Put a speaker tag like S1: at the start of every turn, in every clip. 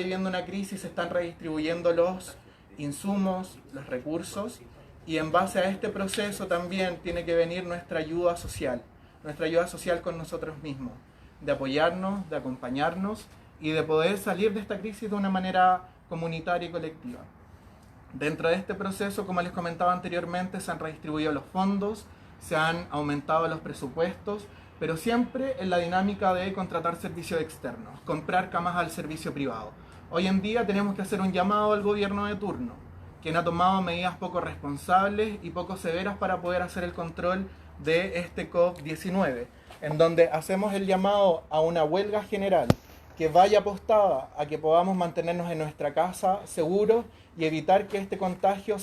S1: viviendo una crisis, se están redistribuyendo los insumos, los recursos, y en base a este proceso también tiene que venir nuestra ayuda social con nosotros mismos, de apoyarnos, de acompañarnos y de poder salir de esta crisis de una manera comunitaria y colectiva. Dentro de este proceso, como les comentaba anteriormente, se han redistribuido los fondos, se han aumentado los presupuestos, pero siempre en la dinámica de contratar servicios externos, comprar camas al servicio privado. Hoy en día tenemos que hacer un llamado al gobierno de turno, quien ha tomado medidas poco responsables y poco severas para poder hacer el control de este COVID-19, en donde hacemos el llamado a una huelga general que vaya apostada a que podamos mantenernos en nuestra casa seguros y evitar que este contagio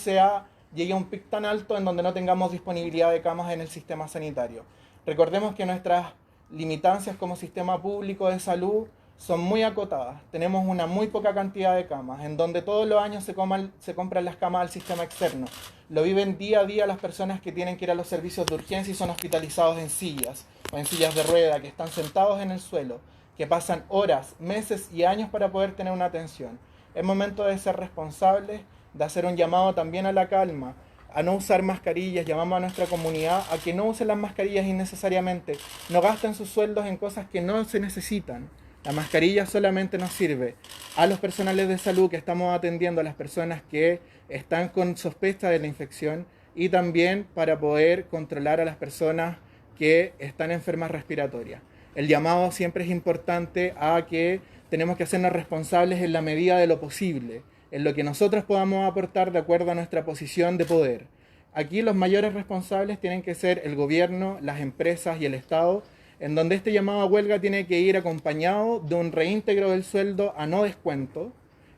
S1: llegue a un pic tan alto en donde no tengamos disponibilidad de camas en el sistema sanitario. Recordemos que nuestras limitancias como sistema público de salud son muy acotadas. Tenemos una muy poca cantidad de camas, en donde todos los años se compran las camas al sistema externo. Lo viven día a día las personas que tienen que ir a los servicios de urgencia y son hospitalizados en sillas o en sillas de rueda, que están sentados en el suelo, que pasan horas, meses y años para poder tener una atención. Es momento de ser responsables, de hacer un llamado también a la calma, a no usar mascarillas. Llamamos a nuestra comunidad a que no usen las mascarillas innecesariamente, no gasten sus sueldos en cosas que no se necesitan. La mascarilla solamente nos sirve a los personales de salud que estamos atendiendo, a las personas que están con sospecha de la infección, y también para poder controlar a las personas que están enfermas respiratorias. El llamado siempre es importante a que tenemos que hacernos responsables en la medida de lo posible, en lo que nosotros podamos aportar de acuerdo a nuestra posición de poder. Aquí los mayores responsables tienen que ser el gobierno, las empresas y el Estado, en donde este llamado a huelga tiene que ir acompañado de un reintegro del sueldo a no descuento,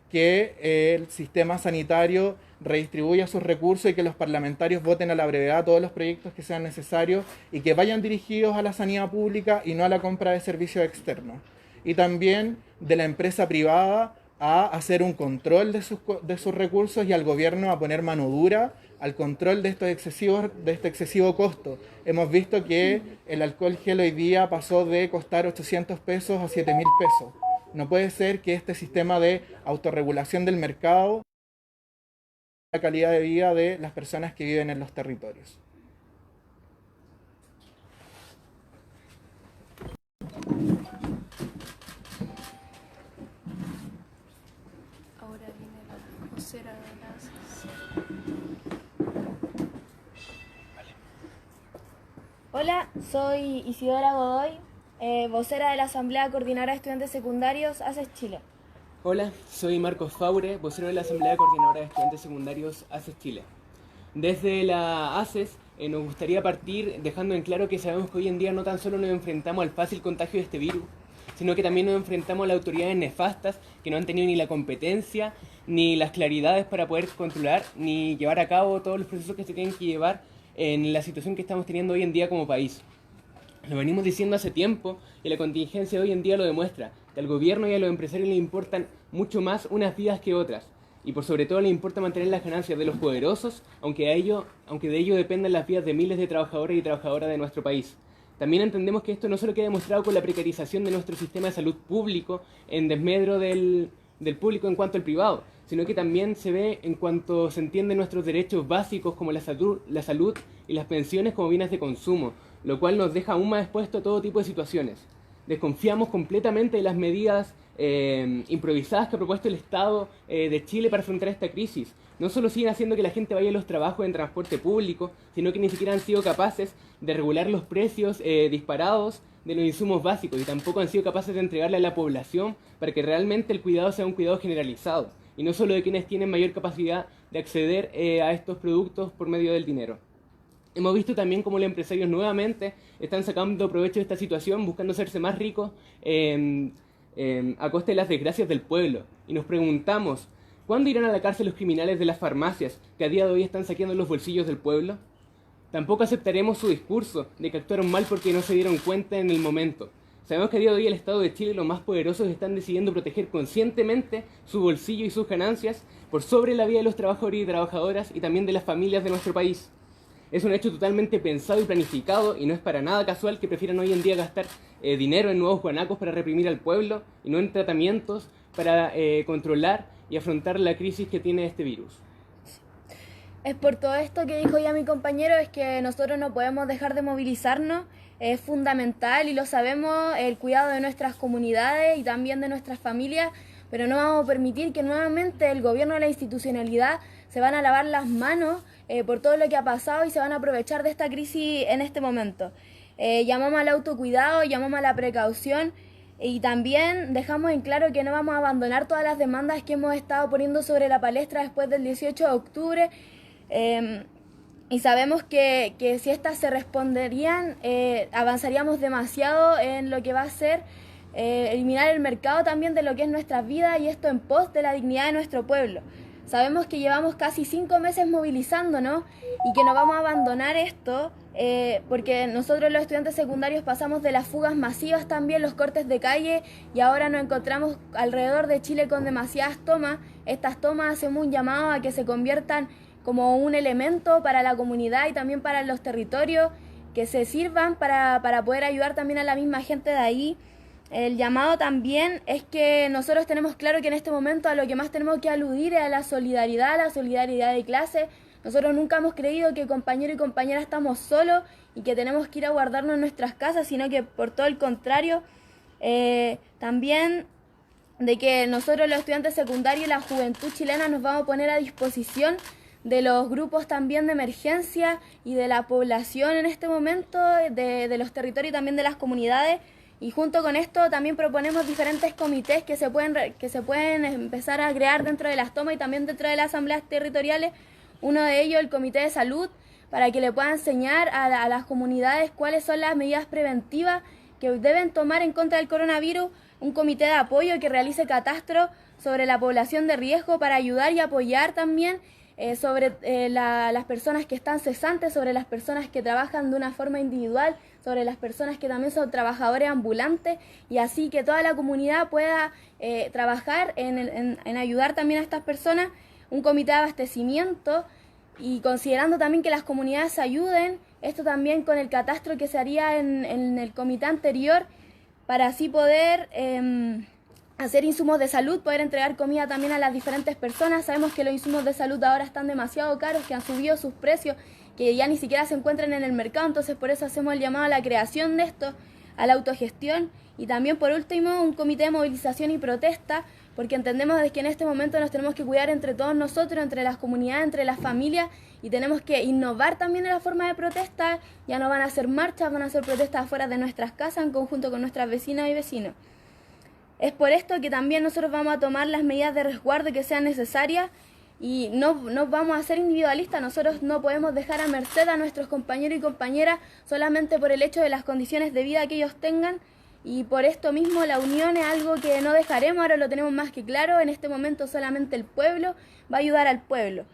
S1: que el sistema sanitario redistribuya sus recursos y que los parlamentarios voten a la brevedad todos los proyectos que sean necesarios y que vayan dirigidos a la sanidad pública y no a la compra de servicios externos. Y también de la empresa privada a hacer un control de sus recursos, y al gobierno a poner mano dura al control de este excesivo costo. Hemos visto que el alcohol gel hoy día pasó de costar 800 pesos a 7.000 pesos. No puede ser que este sistema de autorregulación del mercado la calidad de vida de las personas que viven en los territorios.
S2: Ahora viene la vocera de las...
S3: Hola, soy Isidora Godoy, vocera de la Asamblea Coordinadora de Estudiantes Secundarios ACES Chile.
S4: Hola, soy Marcos Faure, vocero de la Asamblea Coordinadora de Estudiantes Secundarios ACES Chile. Desde la ACES nos gustaría partir dejando en claro que sabemos que hoy en día no tan solo nos enfrentamos al fácil contagio de este virus, sino que también nos enfrentamos a las autoridades nefastas que no han tenido ni la competencia, ni las claridades para poder controlar, ni llevar a cabo todos los procesos que se tienen que llevar en la situación que estamos teniendo hoy en día como país. Lo venimos diciendo hace tiempo y la contingencia de hoy en día lo demuestra, que al gobierno y a los empresarios les importan mucho más unas vidas que otras, y por sobre todo les importa mantener las ganancias de los poderosos, aunque de ello dependan las vidas de miles de trabajadores y trabajadoras de nuestro país. También entendemos que esto no solo queda demostrado con la precarización de nuestro sistema de salud público en desmedro del público en cuanto al privado, sino que también se ve en cuanto se entienden nuestros derechos básicos como la salud y las pensiones como bienes de consumo, lo cual nos deja aún más expuestos a todo tipo de situaciones. Desconfiamos completamente de las medidas improvisadas que ha propuesto el Estado de Chile para afrontar esta crisis. No solo siguen haciendo que la gente vaya a los trabajos en transporte público, sino que ni siquiera han sido capaces de regular los precios disparados de los insumos básicos, y tampoco han sido capaces de entregarle a la población para que realmente el cuidado sea un cuidado generalizado, y no solo de quienes tienen mayor capacidad de acceder a estos productos por medio del dinero. Hemos visto también cómo los empresarios nuevamente están sacando provecho de esta situación, buscando hacerse más ricos a costa de las desgracias del pueblo. Y nos preguntamos, ¿cuándo irán a la cárcel los criminales de las farmacias que a día de hoy están saqueando los bolsillos del pueblo? Tampoco aceptaremos su discurso de que actuaron mal porque no se dieron cuenta en el momento. Sabemos que a día de hoy el Estado de Chile y los más poderosos están decidiendo proteger conscientemente su bolsillo y sus ganancias por sobre la vida de los trabajadores y trabajadoras y también de las familias de nuestro país. Es un hecho totalmente pensado y planificado, y no es para nada casual que prefieran hoy en día gastar dinero en nuevos guanacos para reprimir al pueblo y no en tratamientos para controlar y afrontar la crisis que tiene este virus.
S3: Es por todo esto que dijo ya mi compañero, es que nosotros no podemos dejar de movilizarnos. Es fundamental y lo sabemos el cuidado de nuestras comunidades y también de nuestras familias, pero no vamos a permitir que nuevamente el gobierno y la institucionalidad se van a lavar las manos por todo lo que ha pasado y se van a aprovechar de esta crisis en este momento. Llamamos al autocuidado, llamamos a la precaución y también dejamos en claro que no vamos a abandonar todas las demandas que hemos estado poniendo sobre la palestra después del 18 de octubre. Y sabemos que si estas se responderían, avanzaríamos demasiado en lo que va a ser eliminar el mercado también de lo que es nuestra vida y esto en pos de la dignidad de nuestro pueblo. Sabemos que llevamos casi 5 meses movilizándonos y que no vamos a abandonar esto porque nosotros los estudiantes secundarios pasamos de las fugas masivas también, los cortes de calle y ahora nos encontramos alrededor de Chile con demasiadas tomas. Estas tomas hacemos un llamado a que se conviertan como un elemento para la comunidad y también para los territorios, que se sirvan para poder ayudar también a la misma gente de ahí. El llamado también es que nosotros tenemos claro que en este momento a lo que más tenemos que aludir es a la solidaridad de clase. Nosotros nunca hemos creído que compañeros y compañeras estamos solos y que tenemos que ir a guardarnos en nuestras casas, sino que por todo el contrario, también de que nosotros los estudiantes secundarios y la juventud chilena nos vamos a poner a disposición de los grupos también de emergencia y de la población en este momento, de los territorios y también de las comunidades. Y junto con esto también proponemos diferentes comités que se pueden empezar a crear dentro de las tomas y también dentro de las asambleas territoriales. Uno de ellos, el Comité de Salud, para que le pueda enseñar a las comunidades cuáles son las medidas preventivas que deben tomar en contra del coronavirus. Un comité de apoyo que realice catastro sobre la población de riesgo para ayudar y apoyar también sobre las personas que están cesantes, sobre las personas que trabajan de una forma individual, sobre las personas que también son trabajadores ambulantes y así que toda la comunidad pueda trabajar en ayudar también a estas personas. Un comité de abastecimiento y considerando también que las comunidades ayuden, esto también con el catastro que se haría en el comité anterior para así poder hacer insumos de salud, poder entregar comida también a las diferentes personas. Sabemos que los insumos de salud ahora están demasiado caros, que han subido sus precios, que ya ni siquiera se encuentran en el mercado, entonces por eso hacemos el llamado a la creación de esto, a la autogestión y también por último un comité de movilización y protesta, porque entendemos que en este momento nos tenemos que cuidar entre todos nosotros, entre las comunidades, entre las familias y tenemos que innovar también en la forma de protesta. Ya no van a ser marchas, van a ser protestas afuera de nuestras casas en conjunto con nuestras vecinas y vecinos. Es por esto que también nosotros vamos a tomar las medidas de resguardo que sean necesarias y no vamos a ser individualistas. Nosotros no podemos dejar a merced a nuestros compañeros y compañeras solamente por el hecho de las condiciones de vida que ellos tengan y por esto mismo la unión es algo que no dejaremos, ahora lo tenemos más que claro. En este momento solamente el pueblo va a ayudar al pueblo.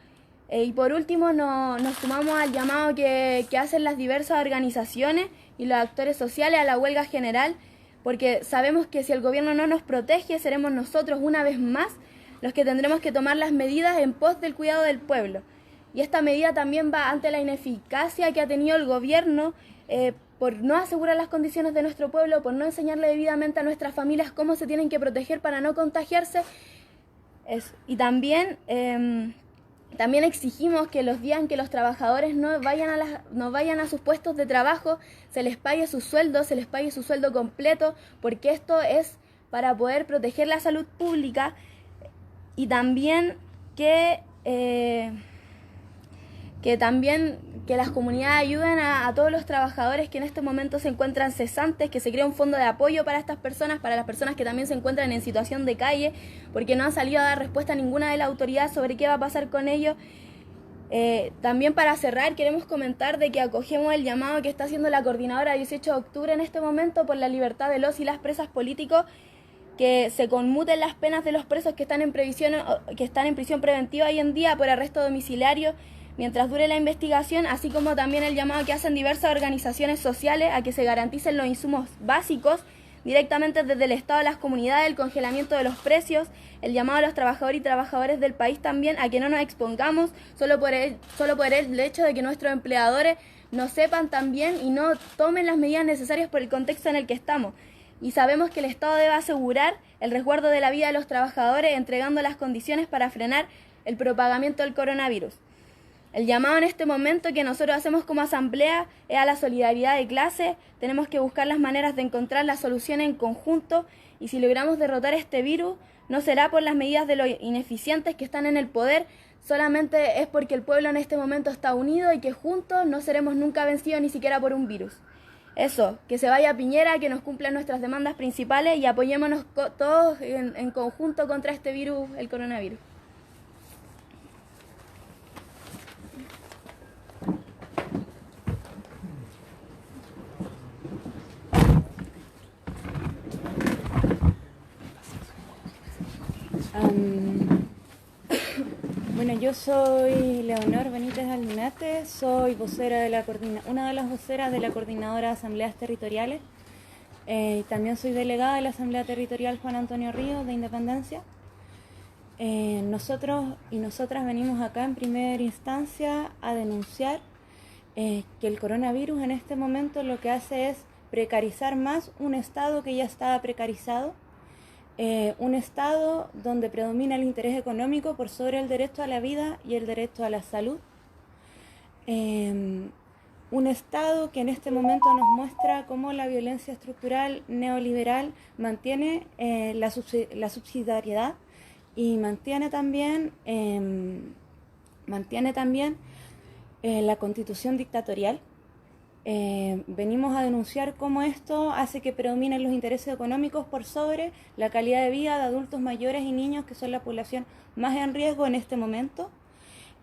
S3: Y por último nos sumamos al llamado que hacen las diversas organizaciones y los actores sociales a la huelga general, porque sabemos que si el gobierno no nos protege, seremos nosotros una vez más los que tendremos que tomar las medidas en pos del cuidado del pueblo. Y esta medida también va ante la ineficacia que ha tenido el gobierno por no asegurar las condiciones de nuestro pueblo, por no enseñarle debidamente a nuestras familias cómo se tienen que proteger para no contagiarse. Y también exigimos que los días en que los trabajadores no vayan a sus puestos de trabajo, se les pague su sueldo completo, porque esto es para poder proteger la salud pública y también que las comunidades ayuden a todos los trabajadores que en este momento se encuentran cesantes, que se crea un fondo de apoyo para estas personas, para las personas que también se encuentran en situación de calle, porque no han salido a dar respuesta a ninguna de las autoridades sobre qué va a pasar con ellos. También para cerrar queremos comentar de que acogemos el llamado que está haciendo la coordinadora 18 de octubre en este momento por la libertad de los y las presas políticos, que se conmuten las penas de los presos que están en prisión preventiva hoy en día por arresto domiciliario mientras dure la investigación, así como también el llamado que hacen diversas organizaciones sociales a que se garanticen los insumos básicos directamente desde el Estado a las comunidades, el congelamiento de los precios, el llamado a los trabajadores y trabajadoras del país también a que no nos expongamos solo por el hecho de que nuestros empleadores no sepan también y no tomen las medidas necesarias por el contexto en el que estamos. y sabemos que el Estado debe asegurar el resguardo de la vida de los trabajadores entregando las condiciones para frenar el propagamiento del coronavirus. El llamado en este momento que nosotros hacemos como asamblea es a la solidaridad de clase. Tenemos que buscar las maneras de encontrar las soluciones en conjunto y si logramos derrotar este virus no será por las medidas de los ineficientes que están en el poder, solamente es porque el pueblo en este momento está unido y que juntos no seremos nunca vencidos ni siquiera por un virus. Eso, que se vaya Piñera, que nos cumplan nuestras demandas principales y apoyémonos todos en conjunto contra este virus, el coronavirus.
S5: Bueno, yo soy Leonor Benítez Alminate, soy vocera de una de las voceras de la Coordinadora de Asambleas Territoriales. También soy delegada de la Asamblea Territorial Juan Antonio Ríos de Independencia. Nosotros y nosotras venimos acá en primera instancia a denunciar que el coronavirus en este momento lo que hace es precarizar más un Estado que ya estaba precarizado. Un Estado donde predomina el interés económico por sobre el derecho a la vida y el derecho a la salud. Un Estado que en este momento nos muestra cómo la violencia estructural neoliberal mantiene la subsidiariedad y mantiene también la constitución dictatorial. Venimos a denunciar cómo esto hace que predominen los intereses económicos por sobre la calidad de vida de adultos mayores y niños, que son la población más en riesgo en este momento.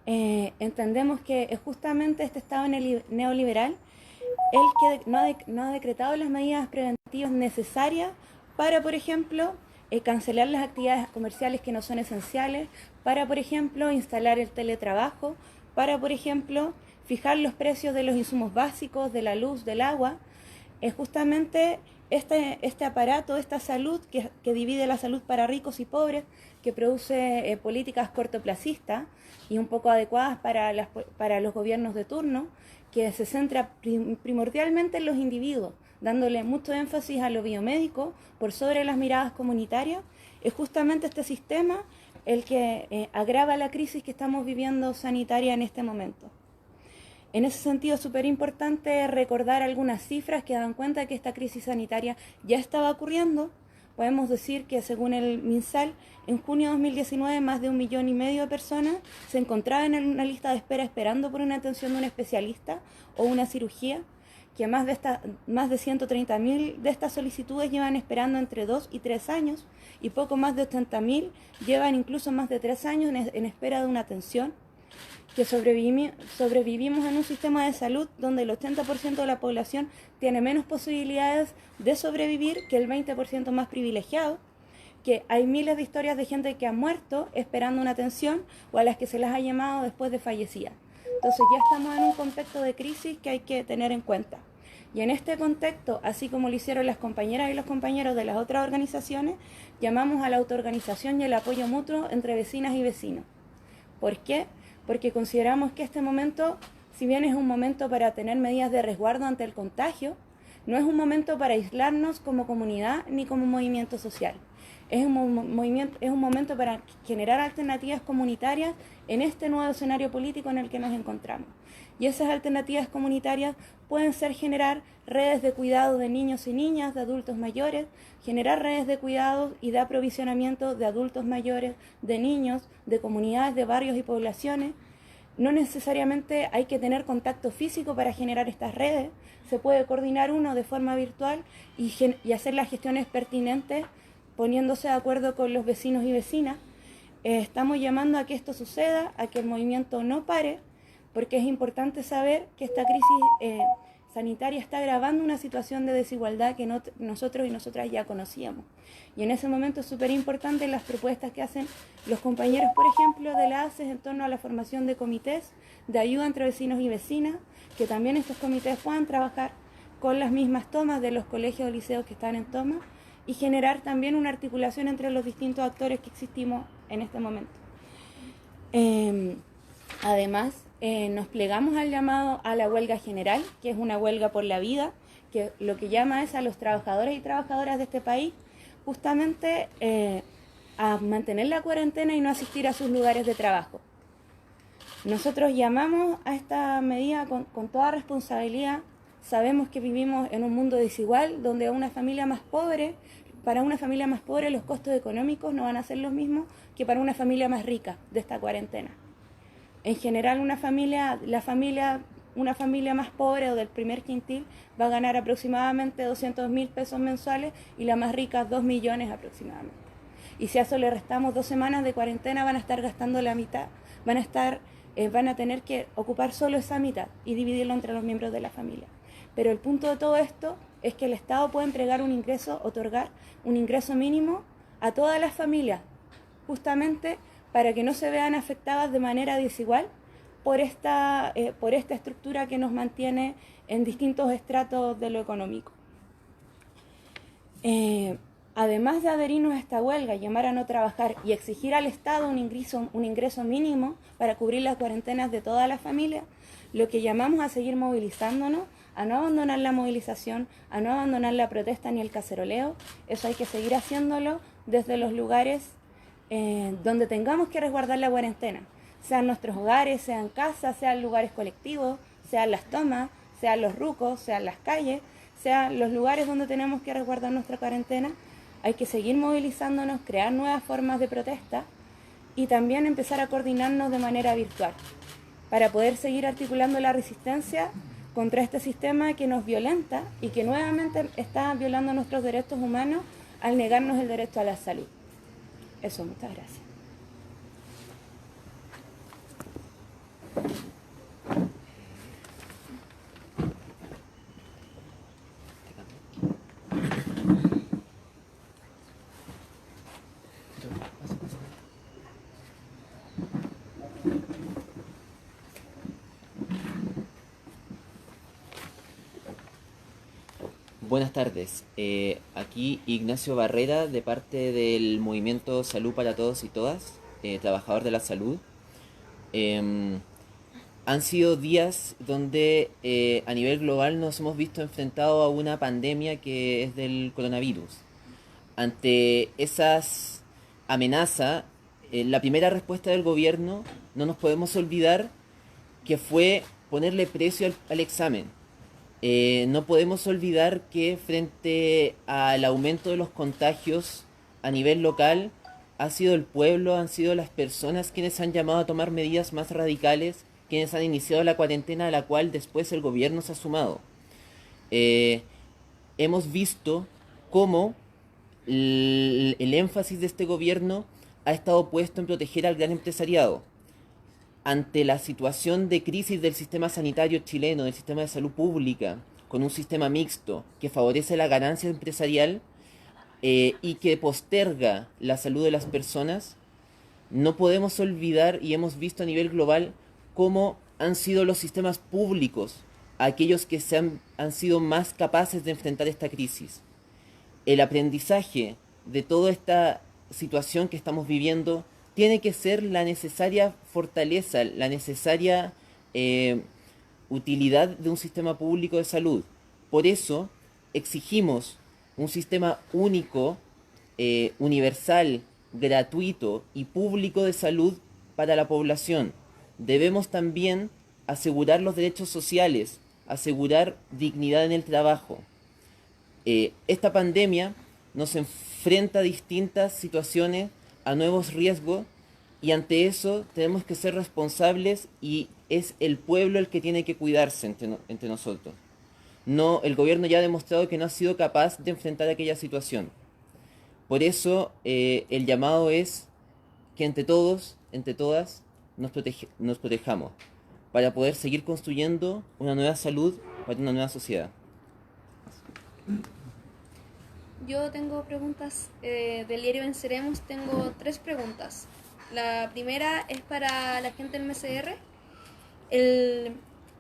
S5: Entendemos que es justamente este Estado neoliberal el que no ha decretado las medidas preventivas necesarias para, por ejemplo, cancelar las actividades comerciales que no son esenciales, para, por ejemplo, instalar el teletrabajo, para, por ejemplo, fijar los precios de los insumos básicos, de la luz, del agua. Es justamente este aparato, esta salud que divide la salud para ricos y pobres, que produce políticas cortoplacistas y un poco adecuadas para los gobiernos de turno, que se centra primordialmente en los individuos, dándole mucho énfasis a lo biomédico por sobre las miradas comunitarias. Es justamente este sistema el que agrava la crisis que estamos viviendo sanitaria en este momento. En ese sentido, es súper importante recordar algunas cifras que dan cuenta que esta crisis sanitaria ya estaba ocurriendo. Podemos decir que, según el MinSal, en junio de 2019 más de 1,5 millones de personas se encontraban en una lista de espera esperando por una atención de un especialista o una cirugía, que más de 130.000 de estas solicitudes llevan esperando entre 2 y 3 años y poco más de 80.000 llevan incluso más de 3 años en espera de una atención. Que sobrevivimos en un sistema de salud donde el 80% de la población tiene menos posibilidades de sobrevivir que el 20% más privilegiado, que hay miles de historias de gente que ha muerto esperando una atención o a las que se las ha llamado después de fallecida. Entonces ya estamos en un contexto de crisis que hay que tener en cuenta. Y en este contexto, así como lo hicieron las compañeras y los compañeros de las otras organizaciones, llamamos a la autoorganización y el apoyo mutuo entre vecinas y vecinos. ¿Por qué? Porque consideramos que este momento, si bien es un momento para tener medidas de resguardo ante el contagio, no es un momento para aislarnos como comunidad ni como movimiento social. Es un momento para generar alternativas comunitarias en este nuevo escenario político en el que nos encontramos. Y esas alternativas comunitarias pueden ser generar redes de cuidado de niños y niñas, de adultos mayores, generar redes de cuidados y de aprovisionamiento de adultos mayores, de niños, de comunidades, de barrios y poblaciones. No necesariamente hay que tener contacto físico para generar estas redes, se puede coordinar uno de forma virtual y hacer las gestiones pertinentes poniéndose de acuerdo con los vecinos y vecinas. Estamos llamando a que esto suceda, a que el movimiento no pare, porque es importante saber que esta crisis sanitaria está agravando una situación de desigualdad que nosotros y nosotras ya conocíamos. Y en ese momento es súper importante las propuestas que hacen los compañeros, por ejemplo, de la ACES en torno a la formación de comités de ayuda entre vecinos y vecinas, que también estos comités puedan trabajar con las mismas tomas de los colegios o liceos que están en toma y generar también una articulación entre los distintos actores que existimos en este momento. Además, nos plegamos al llamado a la huelga general, que es una huelga por la vida, que lo que llama es a los trabajadores y trabajadoras de este país justamente a mantener la cuarentena y no asistir a sus lugares de trabajo. Nosotros llamamos a esta medida con toda responsabilidad. Sabemos que vivimos en un mundo desigual donde para una familia más pobre los costos económicos no van a ser los mismos que para una familia más rica de esta cuarentena. En general, una familia más pobre o del primer quintil va a ganar aproximadamente 200.000 pesos mensuales y la más rica 2 millones aproximadamente. Y si a eso le restamos 2 semanas de cuarentena, van a estar gastando la mitad, van a tener que ocupar solo esa mitad y dividirlo entre los miembros de la familia. Pero el punto de todo esto es que el Estado puede otorgar un ingreso mínimo a todas las familias, justamente para que no se vean afectadas de manera desigual por esta estructura que nos mantiene en distintos estratos de lo económico. Además de adherirnos a esta huelga, llamar a no trabajar y exigir al Estado un ingreso mínimo para cubrir las cuarentenas de todas las familias, lo que llamamos a seguir movilizándonos, a no abandonar la movilización, a no abandonar la protesta ni el caceroleo. Eso hay que seguir haciéndolo desde los lugares donde tengamos que resguardar la cuarentena, sean nuestros hogares, sean casas, sean lugares colectivos, sean las tomas, sean los rucos, sean las calles, sean los lugares donde tenemos que resguardar nuestra cuarentena. Hay que seguir movilizándonos, crear nuevas formas de protesta y también empezar a coordinarnos de manera virtual para poder seguir articulando la resistencia contra este sistema que nos violenta y que nuevamente está violando nuestros derechos humanos al negarnos el derecho a la salud. Eso, muchas gracias.
S6: Buenas tardes, aquí Ignacio Barrera de parte del movimiento Salud para Todos y Todas, trabajador de la salud. Han sido días donde a nivel global nos hemos visto enfrentados a una pandemia que es del coronavirus. Ante esas amenazas, la primera respuesta del gobierno, no nos podemos olvidar que fue ponerle precio al examen. No podemos olvidar que frente al aumento de los contagios a nivel local, ha sido el pueblo, han sido las personas quienes han llamado a tomar medidas más radicales, quienes han iniciado la cuarentena a la cual después el gobierno se ha sumado. Hemos visto cómo el énfasis de este gobierno ha estado puesto en proteger al gran empresariado. Ante la situación de crisis del sistema sanitario chileno, del sistema de salud pública, con un sistema mixto que favorece la ganancia empresarial y que posterga la salud de las personas, no podemos olvidar, y hemos visto a nivel global, cómo han sido los sistemas públicos aquellos que han sido más capaces de enfrentar esta crisis. El aprendizaje de toda esta situación que estamos viviendo tiene que ser la necesaria fortaleza, la necesaria utilidad de un sistema público de salud. Por eso exigimos un sistema único, universal, gratuito y público de salud para la población. Debemos también asegurar los derechos sociales, asegurar dignidad en el trabajo. Esta pandemia nos enfrenta a distintas situaciones, a nuevos riesgos, y ante eso tenemos que ser responsables y es el pueblo el que tiene que cuidarse entre nosotros. No, el gobierno ya ha demostrado que no ha sido capaz de enfrentar aquella situación. Por eso el llamado es que entre todos, entre todas, nos protejamos para poder seguir construyendo una nueva salud para una nueva sociedad.
S2: Yo tengo preguntas del diario Venceremos, tengo 3 preguntas. La primera es para la gente del MCR.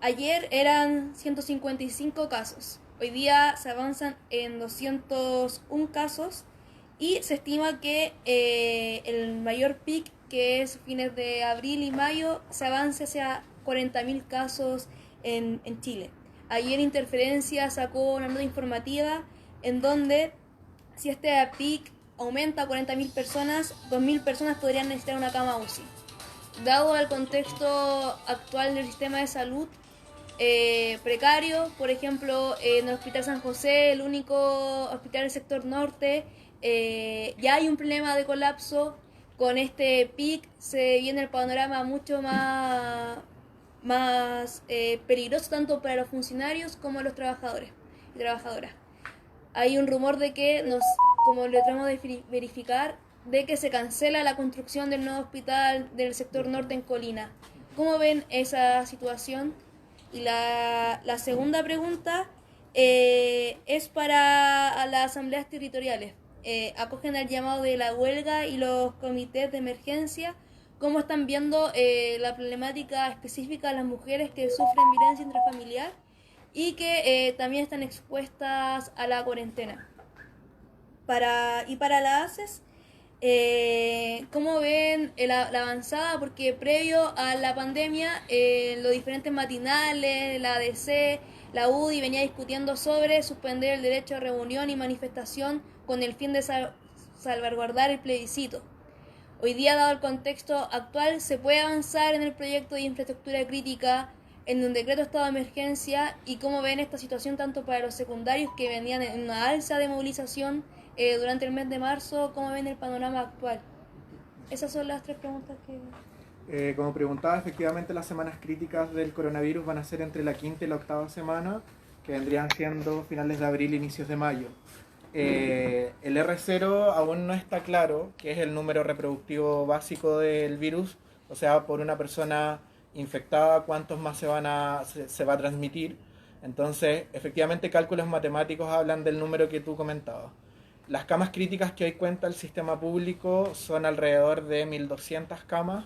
S2: Ayer eran 155 casos, hoy día se avanzan en 201 casos y se estima que el mayor pic, que es fines de abril y mayo, se avance hacia 40.000 casos en Chile. ayer Interferencia sacó una nota informativa en donde si este pic aumenta a 40.000 personas, 2.000 personas podrían necesitar una cama UCI. Dado el contexto actual del sistema de salud precario, por ejemplo, en el Hospital San José, el único hospital del sector norte, ya hay un problema de colapso. Con este pic se viene el panorama mucho más peligroso tanto para los funcionarios como los trabajadores y trabajadoras. Hay un rumor de que, como lo tratamos de verificar, de que se cancela la construcción del nuevo hospital del sector norte en Colina. ¿Cómo ven esa situación? Y la segunda pregunta es para las asambleas territoriales. Acogen el llamado de la huelga y los comités de emergencia. ¿Cómo están viendo la problemática específica de las mujeres que sufren violencia intrafamiliar y que también están expuestas a la cuarentena? Para las ACES, ¿cómo ven la avanzada? Porque previo a la pandemia, los diferentes matinales, la ADC, la UDI venía discutiendo sobre suspender el derecho a reunión y manifestación con el fin de salvaguardar el plebiscito. Hoy día, dado el contexto actual, se puede avanzar en el proyecto de infraestructura crítica en un decreto de estado de emergencia, y cómo ven esta situación tanto para los secundarios que venían en una alza de movilización durante el mes de marzo, cómo ven el panorama actual. Esas son las tres preguntas que...
S1: Como preguntaba, efectivamente las semanas críticas del coronavirus van a ser entre la quinta y la octava semana, que vendrían siendo finales de abril, inicios de mayo. El R0 aún no está claro, que es el número reproductivo básico del virus, o sea, por una persona infectada, cuántos más se va a transmitir. Entonces, efectivamente, cálculos matemáticos hablan del número que tú comentabas. Las camas críticas que hoy cuenta el sistema público son alrededor de 1.200 camas,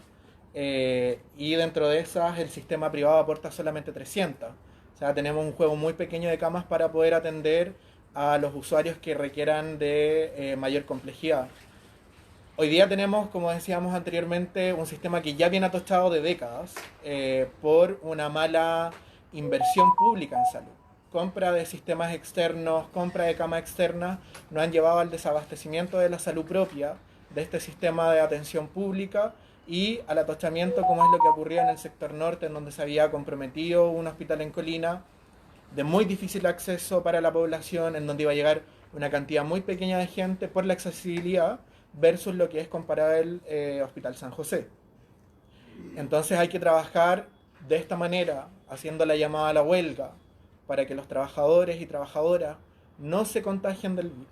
S1: y dentro de esas el sistema privado aporta solamente 300. O sea, tenemos un juego muy pequeño de camas para poder atender a los usuarios que requieran de mayor complejidad. Hoy día tenemos, como decíamos anteriormente, un sistema que ya viene atochado de décadas por una mala inversión pública en salud. Compra de sistemas externos, compra de camas externas, nos han llevado al desabastecimiento de la salud propia de este sistema de atención pública y al atochamiento, como es lo que ocurría en el sector norte, en donde se había comprometido un hospital en Colina, de muy difícil acceso para la población, en donde iba a llegar una cantidad muy pequeña de gente por la accesibilidad, versus lo que es comparar el Hospital San José. Entonces hay que trabajar de esta manera, haciendo la llamada a la huelga, para que los trabajadores y trabajadoras no se contagien del virus,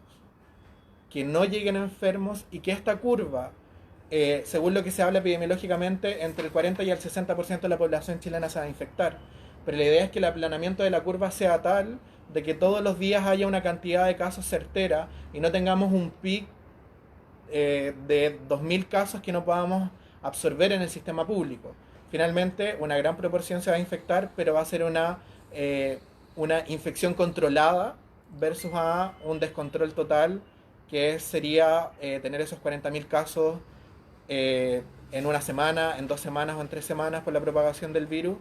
S1: que no lleguen enfermos y que esta curva, según lo que se habla epidemiológicamente, entre el 40 y el 60% de la población chilena se va a infectar. Pero la idea es que el aplanamiento de la curva sea tal de que todos los días haya una cantidad de casos certera y no tengamos un pic de 2.000 casos que no podamos absorber en el sistema público. Finalmente, una gran proporción se va a infectar, pero va a ser una infección controlada versus a un descontrol total, que sería tener esos 40.000 casos en una semana, en 2 semanas o en 3 semanas por la propagación del virus.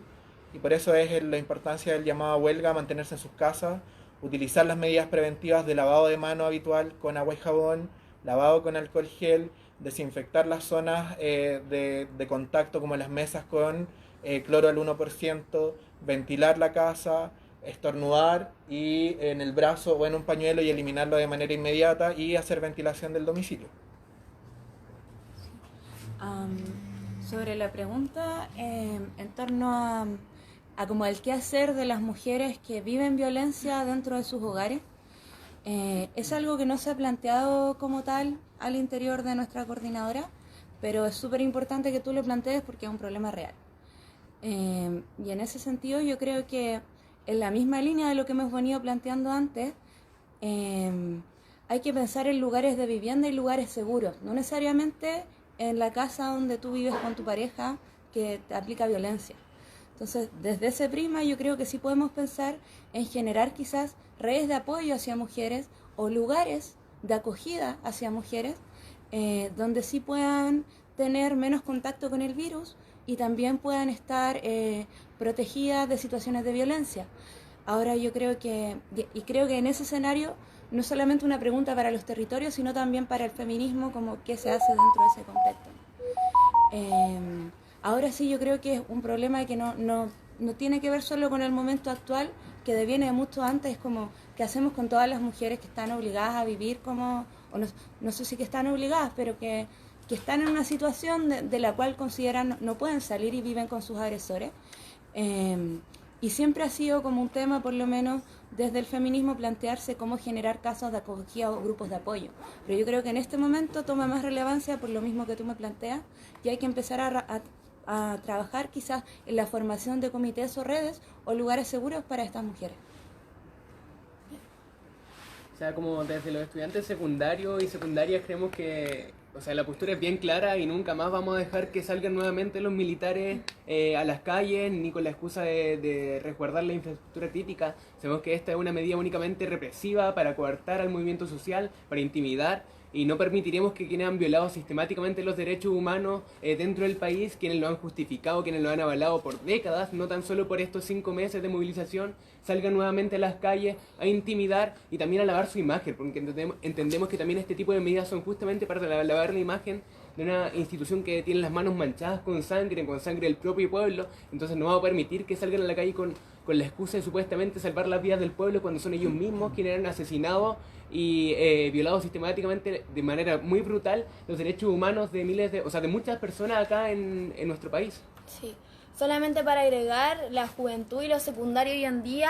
S1: Y por eso es la importancia del llamado a huelga, mantenerse en sus casas, utilizar las medidas preventivas de lavado de mano habitual con agua y jabón, lavado con alcohol gel, desinfectar las zonas de contacto como las mesas con cloro al 1%, ventilar la casa, estornudar y en el brazo o en un pañuelo y eliminarlo de manera inmediata y hacer ventilación del domicilio.
S5: Sobre la pregunta en torno a como el qué hacer de las mujeres que viven violencia dentro de sus hogares, es algo que no se ha planteado como tal al interior de nuestra coordinadora, pero es súper importante que tú lo plantees porque es un problema real. Y en ese sentido yo creo que en la misma línea de lo que hemos venido planteando antes, hay que pensar en lugares de vivienda y lugares seguros, no necesariamente en la casa donde tú vives con tu pareja que te aplica violencia. Entonces, desde ese prisma yo creo que sí podemos pensar en generar quizás redes de apoyo hacia mujeres o lugares de acogida hacia mujeres donde sí puedan tener menos contacto con el virus y también puedan estar protegidas de situaciones de violencia. Ahora yo creo que, y creo que en ese escenario, no es solamente una pregunta para los territorios, sino también para el feminismo, como qué se hace dentro de ese contexto. Ahora sí yo creo que es un problema que no tiene que ver solo con el momento actual, que deviene de mucho antes, como qué hacemos con todas las mujeres que están obligadas a vivir como, o no sé si que están obligadas, pero que están en una situación de la cual consideran no pueden salir y viven con sus agresores. Y siempre ha sido como un tema, por lo menos desde el feminismo, plantearse cómo generar casos de acogida o grupos de apoyo. Pero yo creo que en este momento toma más relevancia por lo mismo que tú me planteas, y hay que empezar a trabajar quizás en la formación de comités o redes o lugares seguros para estas mujeres.
S4: O sea, como desde los estudiantes secundarios y secundarias creemos que, o sea, la postura es bien clara y nunca más vamos a dejar que salgan nuevamente los militares a las calles, ni con la excusa de resguardar la infraestructura crítica. Sabemos que esta es una medida únicamente represiva para coartar al movimiento social, para intimidar, y no permitiremos que quienes han violado sistemáticamente los derechos humanos dentro del país, quienes lo han justificado, quienes lo han avalado por décadas, no tan solo por estos 5 meses de movilización, salgan nuevamente a las calles a intimidar y también a lavar su imagen, porque entendemos que también este tipo de medidas son justamente para lavar la imagen de una institución que tiene las manos manchadas con sangre del propio pueblo. Entonces no vamos a permitir que salgan a la calle con la excusa de supuestamente salvar las vidas del pueblo, cuando son ellos mismos quienes han asesinado y violado sistemáticamente de manera muy brutal los derechos humanos de de muchas personas acá en nuestro país.
S3: Sí. Solamente para agregar, la juventud y los secundarios hoy en día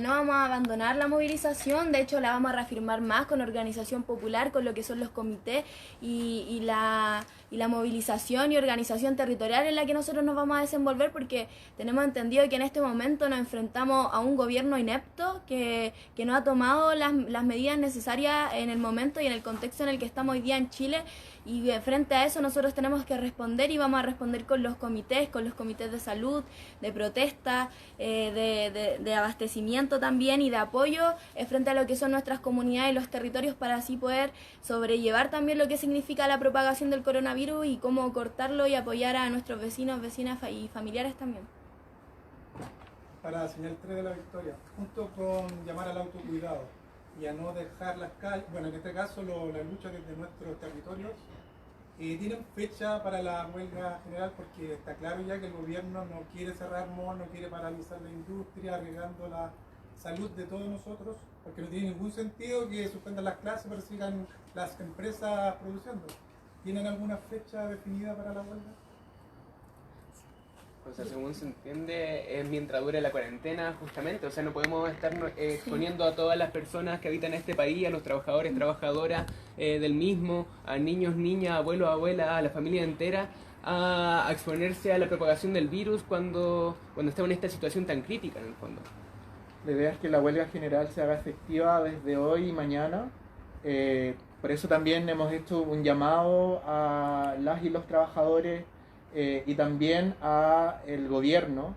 S3: no vamos a abandonar la movilización, de hecho la vamos a reafirmar más con organización popular, con lo que son los comités y la movilización y organización territorial en la que nosotros nos vamos a desenvolver, porque tenemos entendido que en este momento nos enfrentamos a un gobierno inepto que no ha tomado las medidas necesarias en el momento y en el contexto en el que estamos hoy día en Chile. Y frente a eso nosotros tenemos que responder, y vamos a responder con los comités de salud, de protesta, de abastecimiento también y de apoyo frente a lo que son nuestras comunidades y los territorios, para así poder sobrellevar también lo que significa la propagación del coronavirus y cómo cortarlo y apoyar a nuestros vecinos, vecinas y familiares también.
S7: Para la señal 3 de la victoria, junto con llamar al autocuidado y a no dejar las calles, bueno, en este caso la lucha desde nuestros territorios, tienen fecha para la huelga general, porque está claro ya que el gobierno no quiere cerrar malls, no quiere paralizar la industria, arriesgando la salud de todos nosotros, porque no tiene ningún sentido que suspendan las clases pero sigan las empresas produciendo. ¿Tienen alguna fecha definida para la huelga?
S4: O sea, según se entiende, es mientras dure la cuarentena, justamente. O sea, no podemos estar exponiendo a todas las personas que habitan este país, a los trabajadores, trabajadoras del mismo, a niños, niñas, abuelos, abuelas, a la familia entera, a exponerse a la propagación del virus cuando estamos en esta situación tan crítica, en el fondo.
S1: La idea es que la huelga general se haga efectiva desde hoy y mañana. Por eso también hemos hecho un llamado a las y los trabajadores y también a el gobierno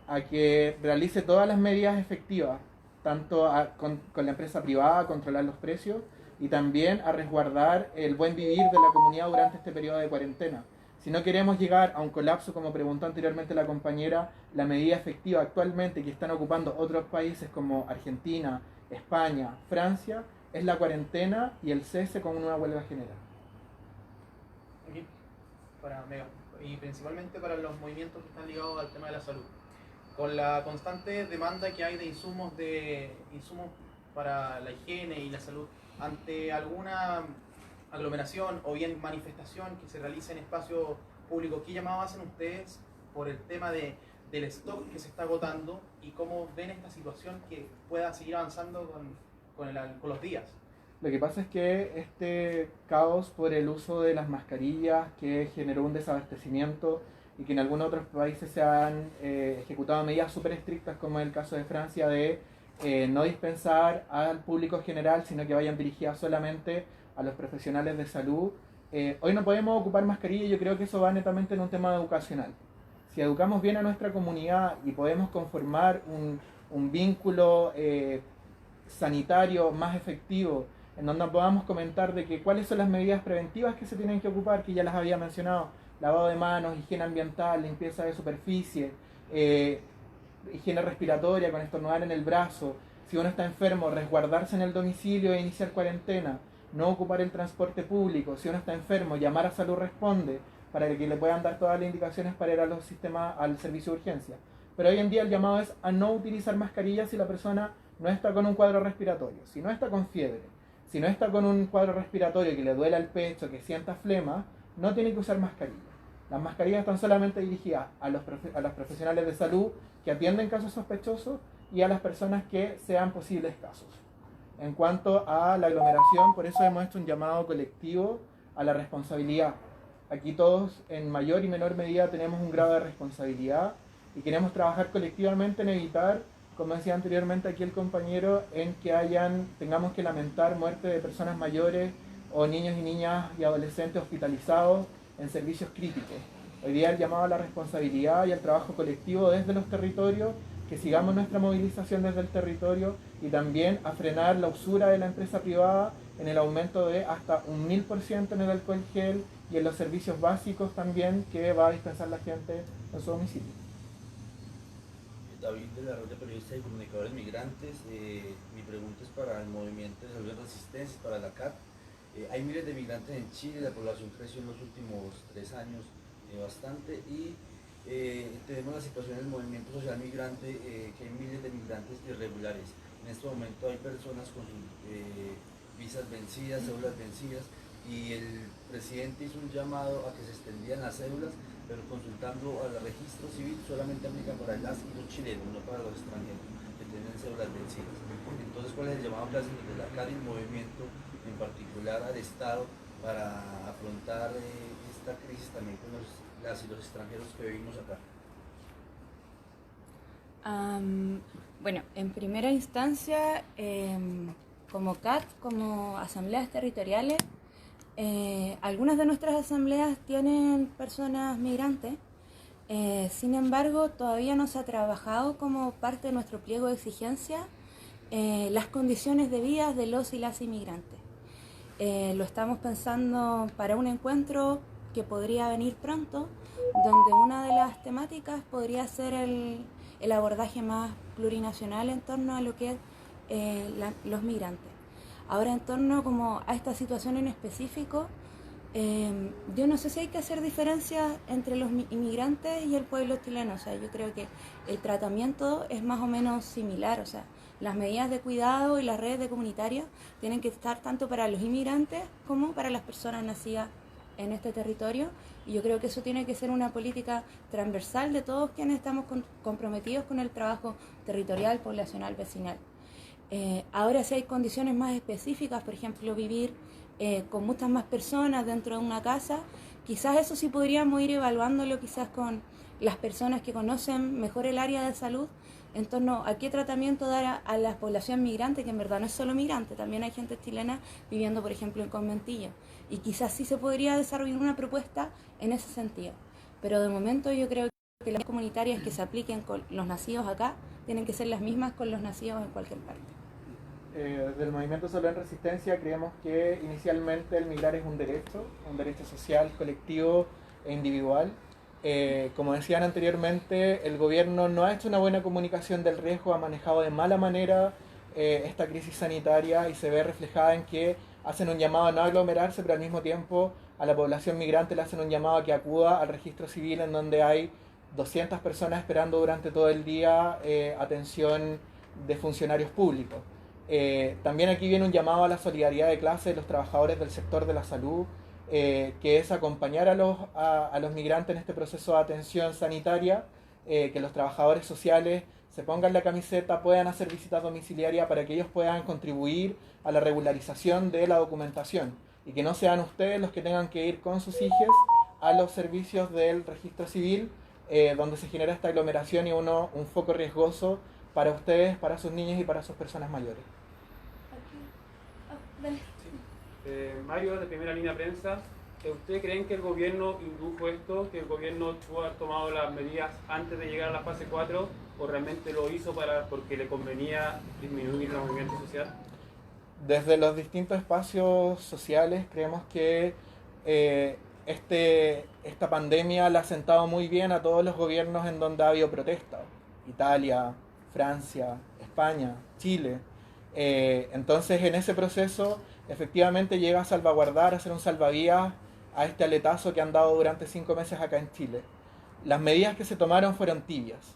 S1: a que realice todas las medidas efectivas, tanto con la empresa privada, a controlar los precios, y también a resguardar el buen vivir de la comunidad durante este periodo de cuarentena. Si no queremos llegar a un colapso, como preguntó anteriormente la compañera, la medida efectiva actualmente que están ocupando otros países como Argentina, España, Francia, es la cuarentena y el cese con una huelga general.
S8: Aquí, para Mega, y principalmente para los movimientos que están ligados al tema de la salud. Con la constante demanda que hay de insumos para la higiene y la salud, ante alguna aglomeración o bien manifestación que se realice en espacios públicos, ¿qué llamado hacen ustedes por el tema del stock que se está agotando y cómo ven esta situación que pueda seguir avanzando con los días?
S1: Lo que pasa es que este caos por el uso de las mascarillas, que generó un desabastecimiento y que en algunos otros países se han ejecutado medidas súper estrictas, como es el caso de Francia, de no dispensar al público general, sino que vayan dirigidas solamente a los profesionales de salud. Hoy no podemos ocupar mascarilla, y yo creo que eso va netamente en un tema educacional. Si educamos bien a nuestra comunidad y podemos conformar un vínculo sanitario más efectivo, en donde podamos comentar de que cuáles son las medidas preventivas que se tienen que ocupar, que ya las había mencionado: lavado de manos, higiene ambiental, limpieza de superficie, higiene respiratoria, con estornudar en el brazo. Si uno está enfermo, resguardarse en el domicilio e iniciar cuarentena, no ocupar el transporte público. Si uno está enfermo, llamar a Salud Responde para que le puedan dar todas las indicaciones para ir a los sistemas, al servicio de urgencia. Pero hoy en día el llamado es a no utilizar mascarillas si la persona no está con un cuadro respiratorio, si no está con fiebre, si no está con un cuadro respiratorio que le duela el pecho, que sienta flema, no tiene que usar mascarilla. Las mascarillas están solamente dirigidas a los profesionales de salud que atienden casos sospechosos y a las personas que sean posibles casos. En cuanto a la aglomeración, por eso hemos hecho un llamado colectivo a la responsabilidad. Aquí todos, en mayor y menor medida, tenemos un grado de responsabilidad y queremos trabajar colectivamente en evitar, como decía anteriormente aquí el compañero, en que tengamos que lamentar muerte de personas mayores o niños y niñas y adolescentes hospitalizados en servicios críticos. Hoy día el llamado a la responsabilidad y al trabajo colectivo desde los territorios, que sigamos nuestra movilización desde el territorio y también a frenar la usura de la empresa privada en el aumento de hasta un 1000% en el alcohol gel y en los servicios básicos también que va a dispensar la gente en su domicilio.
S9: David de la Red de Periodistas y Comunicadores Migrantes. Mi pregunta es para el Movimiento de Salud y Resistencia, para la CAT. Hay miles de migrantes en Chile, la población creció en los últimos 3 años bastante y tenemos la situación del movimiento social migrante, que hay miles de migrantes irregulares. En este momento hay personas con visas vencidas, cédulas vencidas, y el presidente hizo un llamado a que se extendían las cédulas, pero consultando al registro civil solamente aplica para las y los chilenos, no para los extranjeros que tienen cédulas vencidas. Entonces, ¿cuál es el llamado que hacen desde la CAD y el movimiento, en particular al Estado, para afrontar esta crisis también con las y los extranjeros que vivimos acá?
S5: Bueno, en primera instancia, como CAT, como asambleas territoriales, algunas de nuestras asambleas tienen personas migrantes, sin embargo todavía no se ha trabajado como parte de nuestro pliego de exigencia las condiciones de vida de los y las inmigrantes. Lo estamos pensando para un encuentro que podría venir pronto, donde una de las temáticas podría ser el abordaje más plurinacional en torno a lo que es los migrantes. Ahora, en torno como a esta situación en específico, yo no sé si hay que hacer diferencia entre los inmigrantes y el pueblo chileno. O sea, yo creo que el tratamiento es más o menos similar. O sea, las medidas de cuidado y las redes de comunitarios tienen que estar tanto para los inmigrantes como para las personas nacidas en este territorio. Y yo creo que eso tiene que ser una política transversal de todos quienes estamos comprometidos con el trabajo territorial, poblacional, vecinal. Ahora, si hay condiciones más específicas, por ejemplo, vivir con muchas más personas dentro de una casa, quizás eso sí podríamos ir evaluándolo quizás con las personas que conocen mejor el área de salud en torno a qué tratamiento dar a la población migrante, que en verdad no es solo migrante, también hay gente chilena viviendo, por ejemplo, en Conventillo, y quizás sí se podría desarrollar una propuesta en ese sentido. Pero de momento yo creo que las comunitarias que se apliquen con los nacidos acá tienen que ser las mismas con los nacidos en cualquier parte.
S1: Desde el Movimiento Salud en Resistencia creemos que inicialmente el migrar es un derecho social, colectivo e individual. Como decían anteriormente, el gobierno no ha hecho una buena comunicación del riesgo, ha manejado de mala manera esta crisis sanitaria y se ve reflejada en que hacen un llamado a no aglomerarse, pero al mismo tiempo a la población migrante le hacen un llamado a que acuda al registro civil, en donde hay 200 personas esperando durante todo el día atención de funcionarios públicos. También aquí viene un llamado a la solidaridad de clase de los trabajadores del sector de la salud, que es acompañar a los migrantes en este proceso de atención sanitaria, que los trabajadores sociales se pongan la camiseta, puedan hacer visitas domiciliarias para que ellos puedan contribuir a la regularización de la documentación y que no sean ustedes los que tengan que ir con sus hijos a los servicios del registro civil, donde se genera esta aglomeración y un foco riesgoso para ustedes, para sus niños y para sus personas mayores.
S10: Mario, de Primera Línea Prensa, ¿ustedes creen que el gobierno indujo esto, que el gobierno pudo haber tomado las medidas antes de llegar a la fase 4 o realmente lo hizo porque le convenía disminuir el movimiento social?
S1: Desde los distintos espacios sociales creemos que esta pandemia la ha sentado muy bien a todos los gobiernos en donde ha habido protesta. Italia, Francia, España, Chile. Entonces en ese proceso efectivamente llega a salvaguardar, a ser un salvavidas a este aletazo que han dado durante 5 meses acá en Chile. Las medidas que se tomaron fueron tibias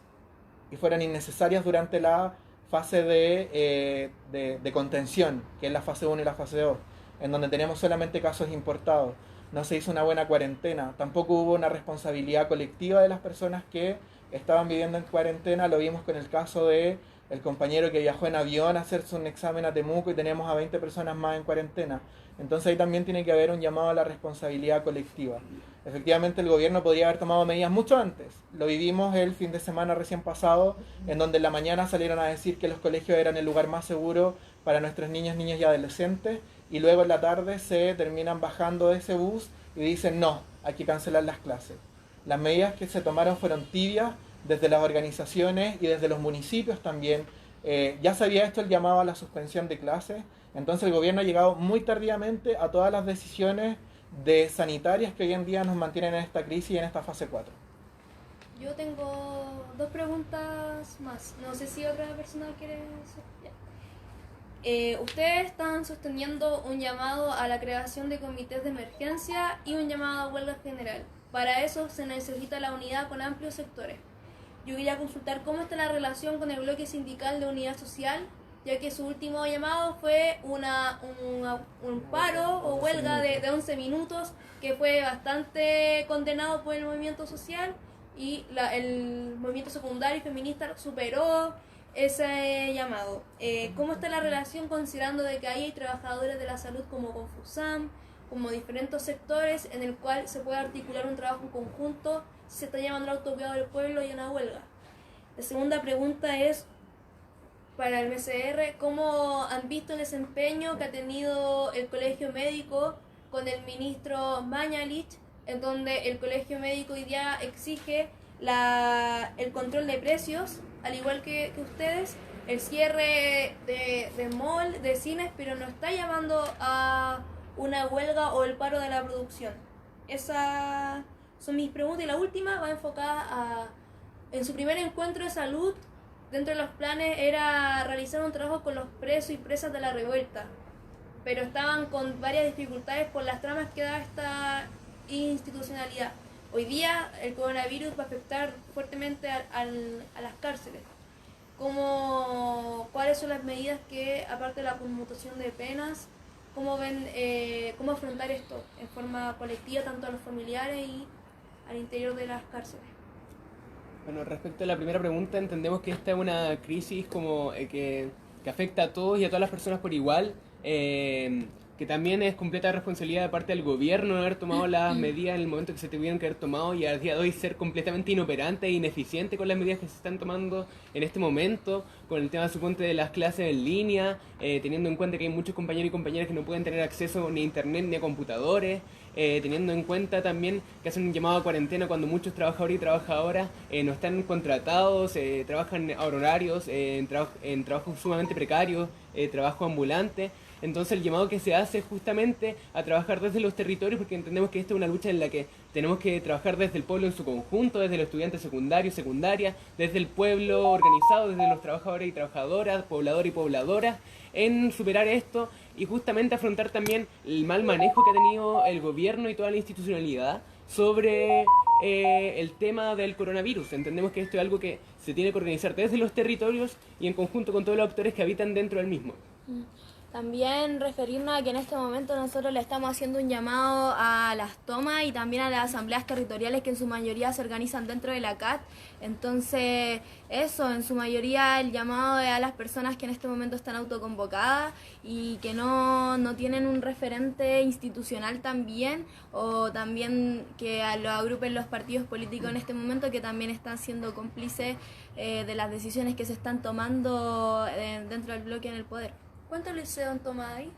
S1: y fueron innecesarias durante la fase de contención, que es la fase 1 y la fase 2, en donde tenemos solamente casos importados. No se hizo una buena cuarentena, tampoco hubo una responsabilidad colectiva de las personas que estaban viviendo en cuarentena. Lo vimos con el caso de el compañero que viajó en avión a hacerse un examen a Temuco y tenemos a 20 personas más en cuarentena. Entonces ahí también tiene que haber un llamado a la responsabilidad colectiva. Efectivamente el gobierno podría haber tomado medidas mucho antes. Lo vivimos el fin de semana recién pasado, en donde en la mañana salieron a decir que los colegios eran el lugar más seguro para nuestros niños, niñas y adolescentes, y luego en la tarde se terminan bajando de ese bus y dicen no, hay que cancelar las clases. Las medidas que se tomaron fueron tibias desde las organizaciones y desde los municipios también. Ya se había hecho el llamado a la suspensión de clases, entonces el gobierno ha llegado muy tardíamente a todas las decisiones sanitarias que hoy en día nos mantienen en esta crisis y en esta fase 4.
S2: Yo tengo 2 preguntas más. No sé si otra persona quiere hacer. Ya. Ustedes están sosteniendo un llamado a la creación de comités de emergencia y un llamado a huelga general. Para eso se necesita la unidad con amplios sectores. Yo quería consultar cómo está la relación con el bloque sindical de Unidad Social, ya que su último llamado fue un paro o huelga de 11 minutos, que fue bastante condenado por el movimiento social, y el movimiento secundario y feminista superó ese llamado. ¿Cómo está la relación considerando de que ahí hay trabajadores de la salud como Confusam, como diferentes sectores en el cual se puede articular un trabajo en conjunto si se está llamando al autocuidado del pueblo y una huelga? La segunda pregunta es para el MCR, ¿cómo han visto el desempeño que ha tenido el Colegio Médico con el ministro Mañalich, en donde el Colegio Médico hoy día exige el control de precios, al igual que ustedes, el cierre de mall, de cines, pero no está llamando a una huelga o el paro de la producción? Esas son mis preguntas, y la última va enfocada en su primer encuentro de salud. Dentro de los planes era realizar un trabajo con los presos y presas de la revuelta, pero estaban con varias dificultades por las tramas que da esta institucionalidad. Hoy día el coronavirus va a afectar fuertemente a las cárceles. ¿Cuáles son las medidas que, aparte de la conmutación de penas, cómo ven, cómo afrontar esto en forma colectiva, tanto a los familiares y al interior de las cárceles?
S4: Bueno, respecto a la primera pregunta, entendemos que esta es una crisis como que afecta a todos y a todas las personas por igual, que también es completa responsabilidad de parte del gobierno no haber tomado las medidas en el momento que se tuvieron que haber tomado, y al día de hoy ser completamente inoperante e ineficiente con las medidas que se están tomando en este momento, con el tema, suponte, de las clases en línea, teniendo en cuenta que hay muchos compañeros y compañeras que no pueden tener acceso ni a internet ni a computadores, teniendo en cuenta también que hacen un llamado a cuarentena cuando muchos trabajadores y trabajadoras no están contratados, trabajan a horarios, en trabajos sumamente precarios, trabajo ambulante. Entonces el llamado que se hace es justamente a trabajar desde los territorios, porque entendemos que esta es una lucha en la que tenemos que trabajar desde el pueblo en su conjunto, desde los estudiantes secundarios, secundarias, desde el pueblo organizado, desde los trabajadores y trabajadoras, pobladores y pobladoras, en superar esto y justamente afrontar también el mal manejo que ha tenido el gobierno y toda la institucionalidad sobre el tema del coronavirus. Entendemos que esto es algo que se tiene que organizar desde los territorios y en conjunto con todos los actores que habitan dentro del mismo.
S3: También referirnos a que en este momento nosotros le estamos haciendo un llamado a las tomas y también a las asambleas territoriales que en su mayoría se organizan dentro de la CAT. Entonces, eso, en su mayoría el llamado es a las personas que en este momento están autoconvocadas y que no tienen un referente institucional también, o también que lo agrupen los partidos políticos en este momento, que también están siendo cómplices de las decisiones que se están tomando dentro del bloque en el poder.
S2: ¿Cuántos liceos han tomado ahí?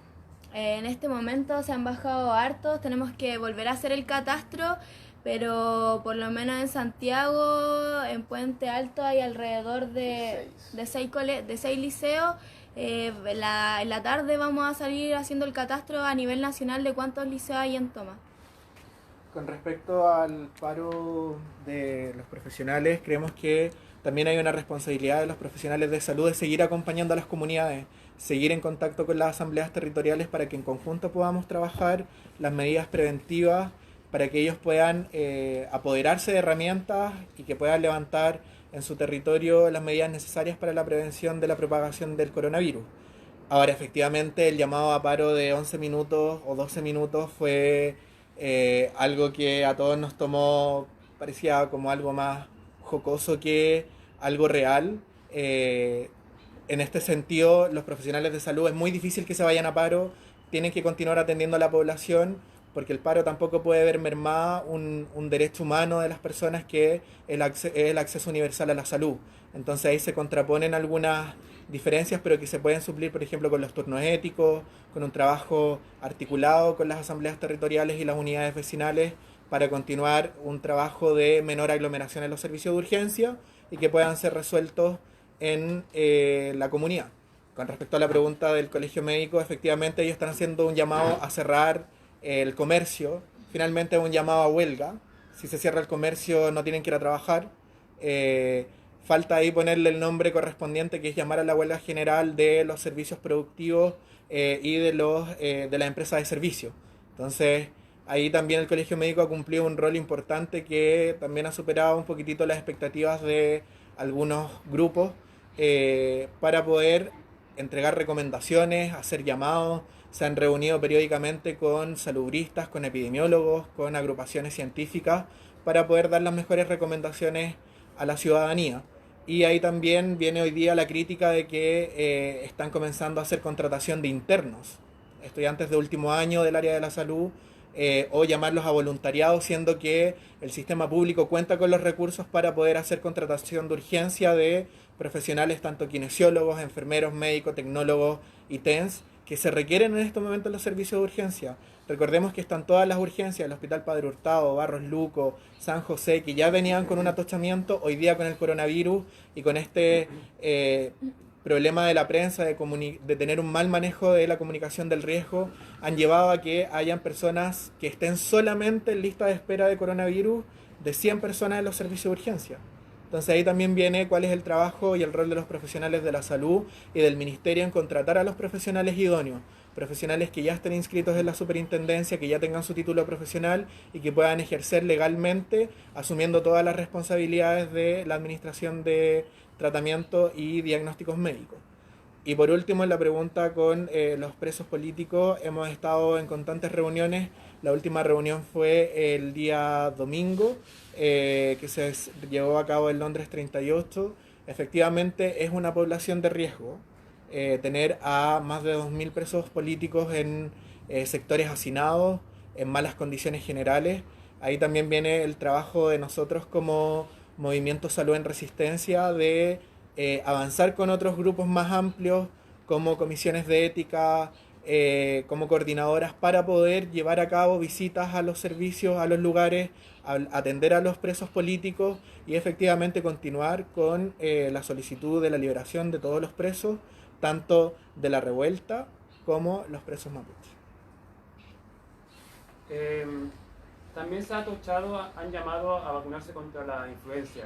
S3: En este momento se han bajado hartos, tenemos que volver a hacer el catastro, pero por lo menos en Santiago, en Puente Alto, hay alrededor de 6 liceos. En la tarde vamos a salir haciendo el catastro a nivel nacional de cuántos liceos hay en toma.
S1: Con respecto al paro de los profesionales, creemos que también hay una responsabilidad de los profesionales de salud de seguir acompañando a las comunidades, seguir en contacto con las asambleas territoriales para que en conjunto podamos trabajar las medidas preventivas, para que ellos puedan apoderarse de herramientas y que puedan levantar en su territorio las medidas necesarias para la prevención de la propagación del coronavirus. Ahora, efectivamente, el llamado a paro de 11 minutos o 12 minutos fue algo que a todos nos tomó, parecía como algo más jocoso que algo real. En este sentido, los profesionales de salud es muy difícil que se vayan a paro, tienen que continuar atendiendo a la población, porque el paro tampoco puede ver mermada un derecho humano de las personas, que es el acceso universal a la salud. Entonces ahí se contraponen algunas diferencias, pero que se pueden suplir, por ejemplo, con los turnos éticos, con un trabajo articulado con las asambleas territoriales y las unidades vecinales para continuar un trabajo de menor aglomeración en los servicios de urgencia y que puedan ser resueltos en la comunidad. Con respecto a la pregunta del colegio médico, efectivamente ellos están haciendo un llamado a cerrar el comercio, finalmente un llamado a huelga. Si se cierra el comercio no tienen que ir a trabajar. Falta ahí ponerle el nombre correspondiente, que es llamar a la huelga general de los servicios productivos y de las empresas de servicio. Entonces, ahí también el Colegio Médico ha cumplido un rol importante que también ha superado un poquitito las expectativas de algunos grupos para poder entregar recomendaciones, hacer llamados. Se han reunido periódicamente con salubristas, con epidemiólogos, con agrupaciones científicas para poder dar las mejores recomendaciones a la ciudadanía. Y ahí también viene hoy día la crítica de que están comenzando a hacer contratación de internos, estudiantes de último año del área de la salud, o llamarlos a voluntariado, siendo que el sistema público cuenta con los recursos para poder hacer contratación de urgencia de profesionales, tanto kinesiólogos, enfermeros, médicos, tecnólogos y TENS, que se requieren en estos momentos en los servicios de urgencia. Recordemos que están todas las urgencias, el Hospital Padre Hurtado, Barros Luco, San José, que ya venían con un atochamiento, hoy día con el coronavirus y con este problema de la prensa de tener un mal manejo de la comunicación del riesgo, han llevado a que hayan personas que estén solamente en lista de espera de coronavirus de 100 personas en los servicios de urgencia. Entonces ahí también viene cuál es el trabajo y el rol de los profesionales de la salud y del ministerio en contratar a los profesionales idóneos, profesionales que ya estén inscritos en la superintendencia, que ya tengan su título profesional y que puedan ejercer legalmente, asumiendo todas las responsabilidades de la administración de tratamiento y diagnósticos médicos. Y por último, en la pregunta con los presos políticos, hemos estado en constantes reuniones. La última reunión fue el día domingo, que se llevó a cabo en Londres 38. Efectivamente, es una población de riesgo tener a más de 2.000 presos políticos en sectores hacinados, en malas condiciones generales. Ahí también viene el trabajo de nosotros como Movimiento Salud en Resistencia de avanzar con otros grupos más amplios, como comisiones de ética, como coordinadoras, para poder llevar a cabo visitas a los servicios, a los lugares, atender a los presos políticos y efectivamente continuar con la solicitud de la liberación de todos los presos, tanto de la revuelta como los presos mapuches.
S10: También se ha tochado, han llamado a vacunarse contra la influenza.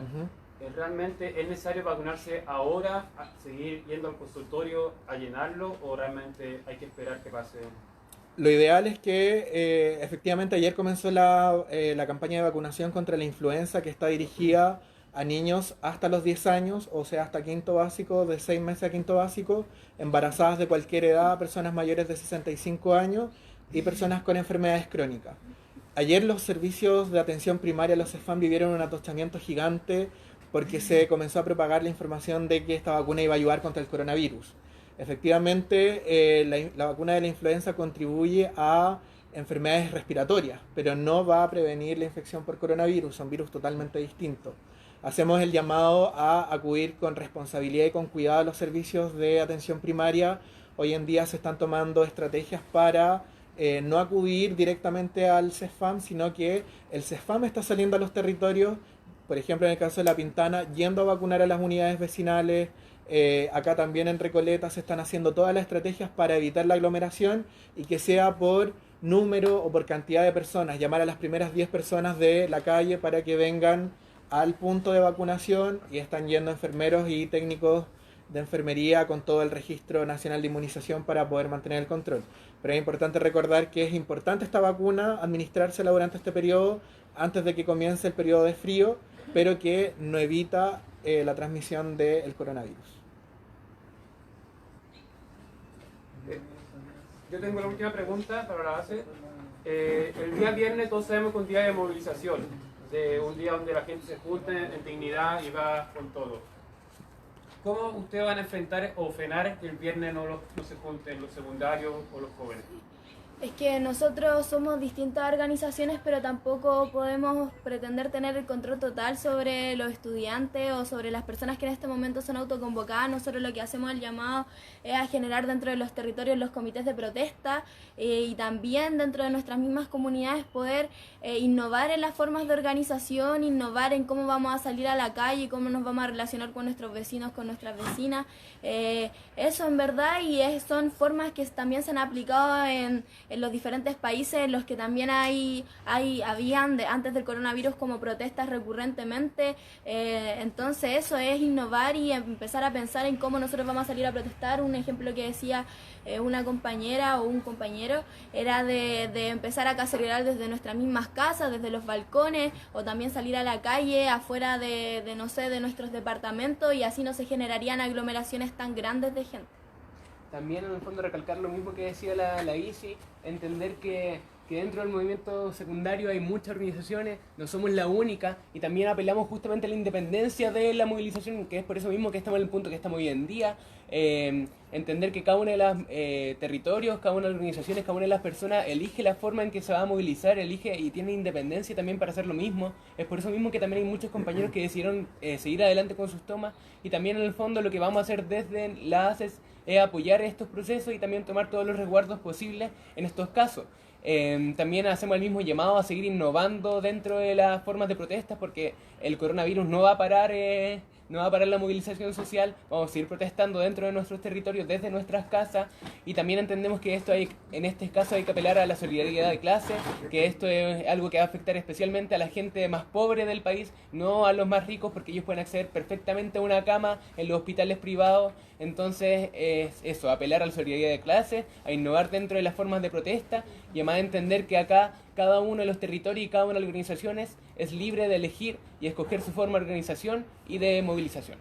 S10: ¿Realmente es necesario vacunarse ahora, a seguir yendo al consultorio a llenarlo, o realmente hay que esperar que pase?
S1: Lo ideal es que efectivamente ayer comenzó la campaña de vacunación contra la influenza, que está dirigida a niños hasta los 10 años, o sea, hasta quinto básico, de 6 meses a quinto básico, embarazadas de cualquier edad, personas mayores de 65 años y personas con enfermedades crónicas. Ayer los servicios de atención primaria, los CEFAM, vivieron un atochamiento gigante porque se comenzó a propagar la información de que esta vacuna iba a ayudar contra el coronavirus. Efectivamente, la vacuna de la influenza contribuye a enfermedades respiratorias, pero no va a prevenir la infección por coronavirus, son virus totalmente distintos. Hacemos el llamado a acudir con responsabilidad y con cuidado a los servicios de atención primaria. Hoy en día se están tomando estrategias para no acudir directamente al CEFAM, sino que el CEFAM está saliendo a los territorios, por ejemplo en el caso de La Pintana, yendo a vacunar a las unidades vecinales. Acá también en Recoleta se están haciendo todas las estrategias para evitar la aglomeración y que sea por número o por cantidad de personas, llamar a las primeras 10 personas de la calle para que vengan al punto de vacunación, y están yendo enfermeros y técnicos de enfermería con todo el registro nacional de inmunización para poder mantener el control. Pero es importante recordar que es importante esta vacuna administrársela durante este periodo, antes de que comience el periodo de frío, pero que no evita la transmisión del coronavirus.
S10: Yo tengo la última pregunta para la base. El día viernes todos sabemos que es un día de movilización, de un día donde la gente se junta en dignidad y va con todo. ¿Cómo ustedes van a enfrentar o frenar que el viernes no se junten los secundarios o los jóvenes?
S3: Es que nosotros somos distintas organizaciones, pero tampoco podemos pretender tener el control total sobre los estudiantes o sobre las personas que en este momento son autoconvocadas. Nosotros lo que hacemos el llamado es a generar dentro de los territorios los comités de protesta y también dentro de nuestras mismas comunidades poder innovar en las formas de organización, innovar en cómo vamos a salir a la calle, cómo nos vamos a relacionar con nuestros vecinos, con nuestras vecinas. Eso en verdad, y son formas que también se han aplicado en los diferentes países en los que también habían antes del coronavirus como protestas recurrentemente. Entonces eso es innovar y empezar a pensar en cómo nosotros vamos a salir a protestar. Un ejemplo que decía una compañera o un compañero era de empezar a cacerolar desde nuestras mismas casas, desde los balcones, o también salir a la calle afuera de nuestros departamentos, y así no se generarían aglomeraciones tan grandes de gente.
S4: También en el fondo recalcar lo mismo que decía la ICI, entender que dentro del movimiento secundario hay muchas organizaciones, no somos la única, y también apelamos justamente a la independencia de la movilización, que es por eso mismo que estamos en el punto que estamos hoy en día. Entender que cada uno de los territorios, cada una de las organizaciones, cada una de las personas elige la forma en que se va a movilizar, elige y tiene independencia también para hacer lo mismo. Es por eso mismo que también hay muchos compañeros que decidieron seguir adelante con sus tomas, y también en el fondo lo que vamos a hacer desde la ACES es apoyar estos procesos y también tomar todos los resguardos posibles en estos casos. También hacemos el mismo llamado a seguir innovando dentro de las formas de protestas, porque el coronavirus no va a parar la movilización social. Vamos a seguir protestando dentro de nuestros territorios, desde nuestras casas, y también entendemos que en este caso hay que apelar a la solidaridad de clase, que esto es algo que va a afectar especialmente a la gente más pobre del país, no a los más ricos, porque ellos pueden acceder perfectamente a una cama en los hospitales privados. Entonces es eso, apelar a la solidaridad de clase, a innovar dentro de las formas de protesta, y además entender que acá cada uno de los territorios y cada una de las organizaciones es libre de elegir y escoger su forma de organización y de movilización.